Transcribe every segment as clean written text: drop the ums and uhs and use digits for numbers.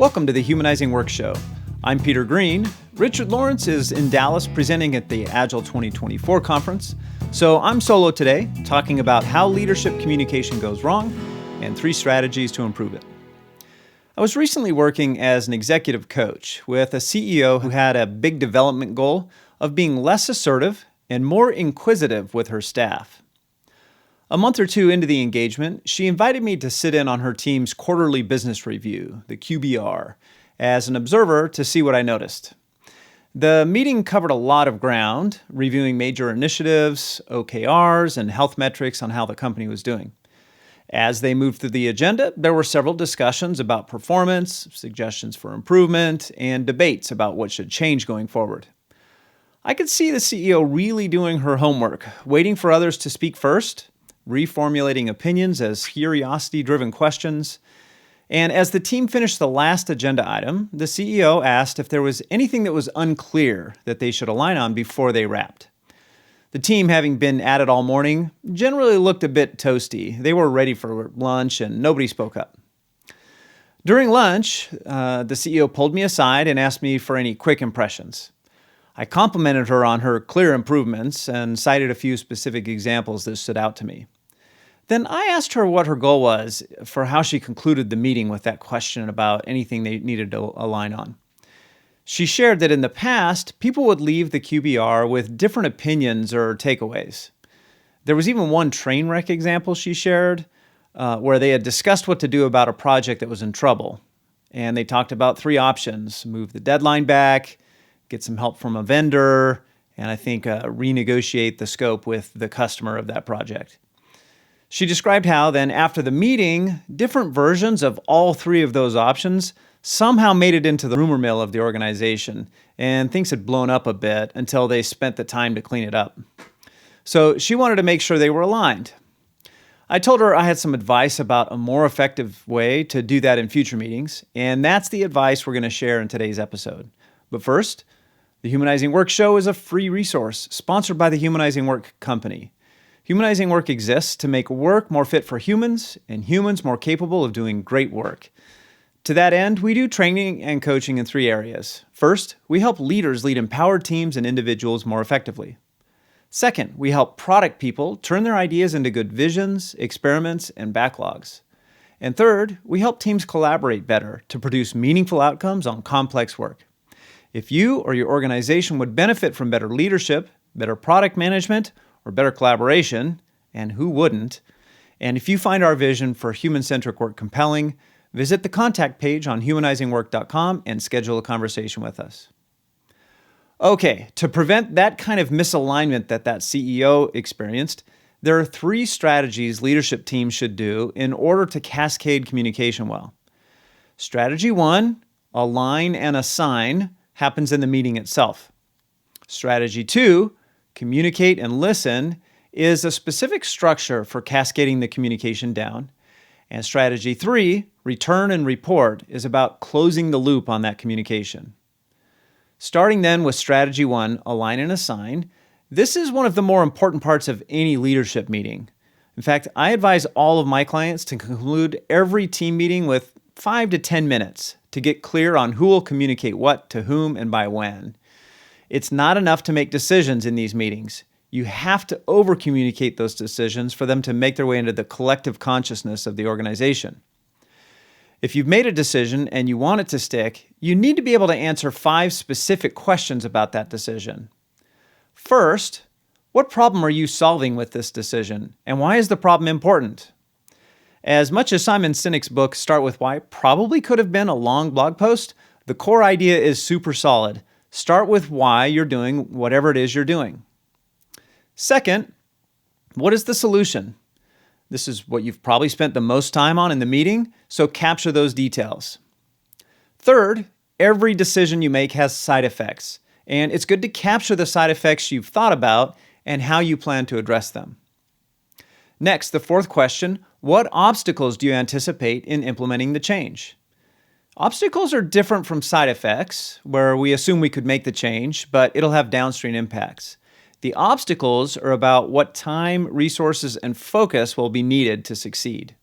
Welcome to the Humanizing Work Show. I'm Peter Green. Richard Lawrence is in Dallas presenting at the Agile 2024 conference. So I'm solo today, talking about how leadership communication goes wrong and 3 strategies to improve it. I was recently working as an executive coach with a CEO who had a big development goal of being less assertive and more inquisitive with her staff. A month or 2 into the engagement, she invited me to sit in on her team's quarterly business review, the QBR, as an observer to see what I noticed. The meeting covered a lot of ground, reviewing major initiatives, OKRs, and health metrics on how the company was doing. As they moved through the agenda, there were several discussions about performance, suggestions for improvement, and debates about what should change going forward. I could see the CEO really doing her homework, waiting for others to speak first, reformulating opinions as curiosity-driven questions. And as the team finished the last agenda item, the CEO asked if there was anything that was unclear that they should align on before they wrapped. The team, having been at it all morning, generally looked a bit toasty. They were ready for lunch and nobody spoke up. During lunch, the CEO pulled me aside and asked me for any quick impressions. I complimented her on her clear improvements and cited a few specific examples that stood out to me. Then I asked her what her goal was for how she concluded the meeting with that question about anything they needed to align on. She shared that in the past, people would leave the QBR with different opinions or takeaways. There was even one train wreck example she shared where they had discussed what to do about a project that was in trouble. And they talked about 3 options: move the deadline back, get some help from a vendor, and I think renegotiate the scope with the customer of that project. She described how then after the meeting, different versions of all 3 of those options somehow made it into the rumor mill of the organization, and things had blown up a bit until they spent the time to clean it up. So she wanted to make sure they were aligned. I told her I had some advice about a more effective way to do that in future meetings, and that's the advice we're going to share in today's episode. But first, the Humanizing Work Show is a free resource sponsored by the Humanizing Work Company. Humanizing Work exists to make work more fit for humans and humans more capable of doing great work. To that end, we do training and coaching in 3 areas. First, we help leaders lead empowered teams and individuals more effectively. Second, we help product people turn their ideas into good visions, experiments, and backlogs. And third, we help teams collaborate better to produce meaningful outcomes on complex work. If you or your organization would benefit from better leadership, better product management, or better collaboration, and who wouldn't, and if you find our vision for human-centric work compelling, visit the contact page on humanizingwork.com and schedule a conversation with us. Okay, to prevent that kind of misalignment that CEO experienced, there are 3 strategies leadership teams should do in order to cascade communication well. Strategy 1, align and assign, happens in the meeting itself. Strategy 2, communicate and listen, is a specific structure for cascading the communication down. And strategy 3, return and report, is about closing the loop on that communication. Starting then with strategy 1, align and assign, this is one of the more important parts of any leadership meeting. In fact, I advise all of my clients to conclude every team meeting with 5 to 10 minutes to get clear on who will communicate what to whom and by when. It's not enough to make decisions in these meetings. You have to over-communicate those decisions for them to make their way into the collective consciousness of the organization. If you've made a decision and you want it to stick, you need to be able to answer 5 specific questions about that decision. First, what problem are you solving with this decision, and why is the problem important? As much as Simon Sinek's book, Start With Why, probably could have been a long blog post, the core idea is super solid. Start with why you're doing whatever it is you're doing. Second, what is the solution? This is what you've probably spent the most time on in the meeting, so capture those details. Third, every decision you make has side effects, and it's good to capture the side effects you've thought about and how you plan to address them. Next, the 4th question, what obstacles do you anticipate in implementing the change? Obstacles are different from side effects, where we assume we could make the change, but it'll have downstream impacts. The obstacles are about what time, resources, and focus will be needed to succeed.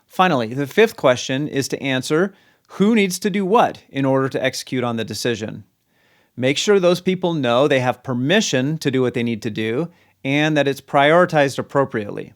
Finally, the 5th question is to answer, who needs to do what in order to execute on the decision. Make sure those people know they have permission to do what they need to do and that it's prioritized appropriately.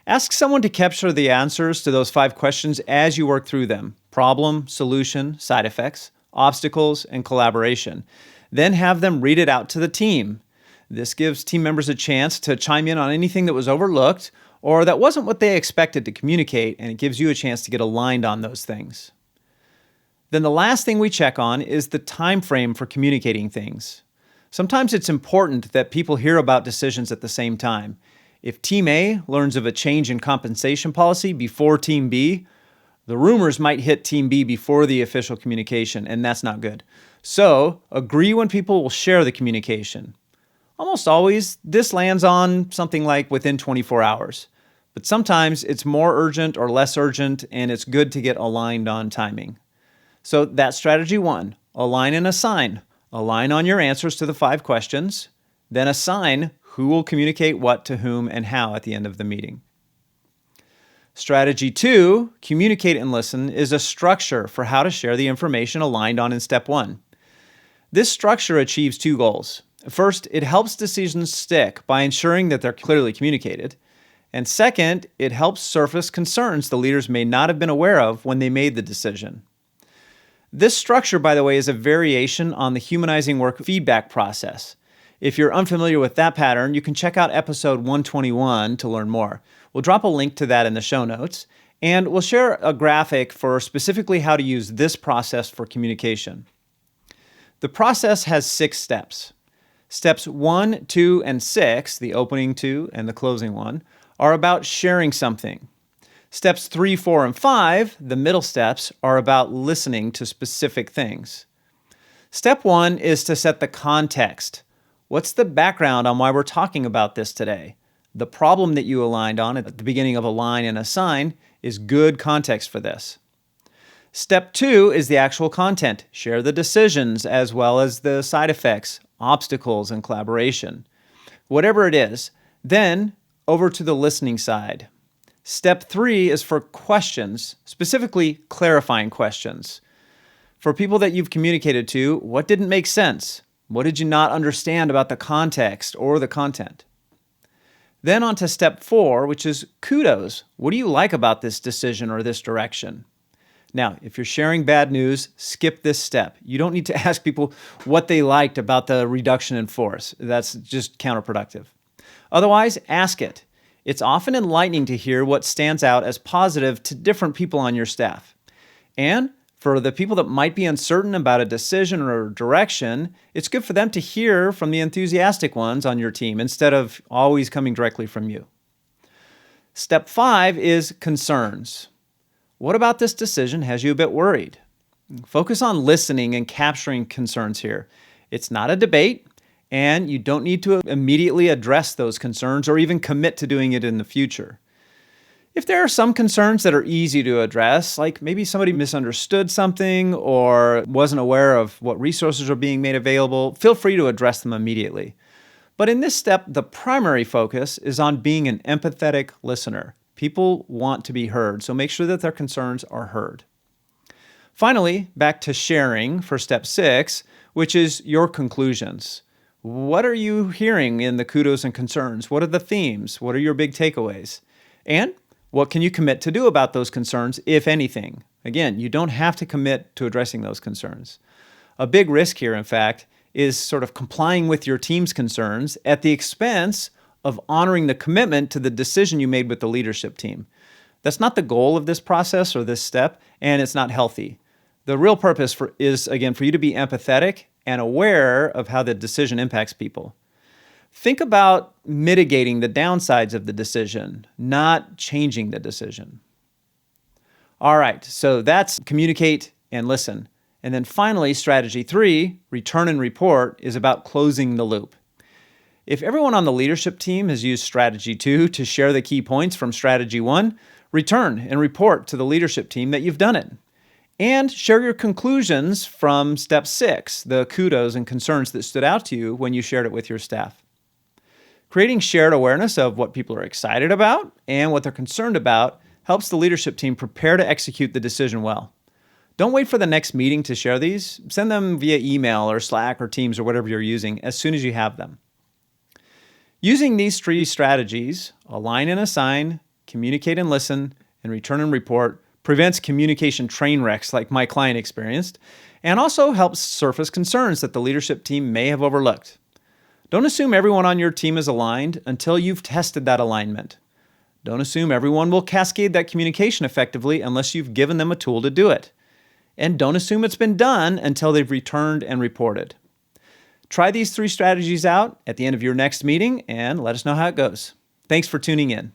Ask someone to capture the answers to those 5 questions as you work through them: problem, solution, side effects, obstacles, and collaboration. Then have them read it out to the team. This gives team members a chance to chime in on anything that was overlooked or that wasn't what they expected to communicate, and it gives you a chance to get aligned on those things. Then the last thing we check on is the time frame for communicating things. Sometimes it's important that people hear about decisions at the same time. If Team A learns of a change in compensation policy before Team B, the rumors might hit Team B before the official communication, and that's not good. So, agree when people will share the communication. Almost always, this lands on something like within 24 hours. But sometimes it's more urgent or less urgent, and it's good to get aligned on timing. So that's strategy 1. Align and assign. Align on your answers to the 5 questions, then assign who will communicate what to whom and how at the end of the meeting. Strategy 2, communicate and listen, is a structure for how to share the information aligned on in step 1. This structure achieves 2 goals. First, it helps decisions stick by ensuring that they're clearly communicated. And second, it helps surface concerns the leaders may not have been aware of when they made the decision. This structure, by the way, is a variation on the Humanizing work feedback process. If you're unfamiliar with that pattern, you can check out episode 121 to learn more. We'll drop a link to that in the show notes, and we'll share a graphic for specifically how to use this process for communication. The process has 6 steps. Steps 1, 2, and 6, the opening 2 and the closing 1, are about sharing something. Steps 3, 4, and 5, the middle steps, are about listening to specific things. Step 1 is to set the context. What's the background on why we're talking about this today? The problem that you aligned on at the beginning of align and assign is good context for this. Step 2 is the actual content. Share the decisions as well as the side effects, obstacles, and collaboration. Whatever it is, then over to the listening side. Step 3 is for questions, specifically clarifying questions. For people that you've communicated to, what didn't make sense? What did you not understand about the context or the content? Then on to step 4, which is kudos. What do you like about this decision or this direction? Now, if you're sharing bad news, skip this step. You don't need to ask people what they liked about the reduction in force. That's just counterproductive. Otherwise, ask it. It's often enlightening to hear what stands out as positive to different people on your staff. And for the people that might be uncertain about a decision or direction, it's good for them to hear from the enthusiastic ones on your team instead of always coming directly from you. Step 5 is concerns. What about this decision has you a bit worried? Focus on listening and capturing concerns here. It's not a debate, and you don't need to immediately address those concerns or even commit to doing it in the future. If there are some concerns that are easy to address, like maybe somebody misunderstood something or wasn't aware of what resources are being made available, feel free to address them immediately. But in this step, the primary focus is on being an empathetic listener. People want to be heard, so make sure that their concerns are heard. Finally, back to sharing for step 6, which is your conclusions. What are you hearing in the kudos and concerns? What are the themes? What are your big takeaways? And what can you commit to do about those concerns, if anything? Again, you don't have to commit to addressing those concerns. A big risk here, in fact, is sort of complying with your team's concerns at the expense of honoring the commitment to the decision you made with the leadership team. That's not the goal of this process or this step, and it's not healthy. The real purpose is, again, for you to be empathetic and aware of how the decision impacts people. Think about mitigating the downsides of the decision, not changing the decision. All right, so that's communicate and listen. And then finally, strategy 3, return and report, is about closing the loop. If everyone on the leadership team has used strategy 2 to share the key points from strategy 1, return and report to the leadership team that you've done it. And share your conclusions from step 6, the kudos and concerns that stood out to you when you shared it with your staff. Creating shared awareness of what people are excited about and what they're concerned about helps the leadership team prepare to execute the decision well. Don't wait for the next meeting to share these. Send them via email or Slack or Teams or whatever you're using as soon as you have them. Using these 3 strategies, align and assign, communicate and listen, and return and report, prevents communication train wrecks like my client experienced, and also helps surface concerns that the leadership team may have overlooked. Don't assume everyone on your team is aligned until you've tested that alignment. Don't assume everyone will cascade that communication effectively unless you've given them a tool to do it. And don't assume it's been done until they've returned and reported. Try these 3 strategies out at the end of your next meeting and let us know how it goes. Thanks for tuning in.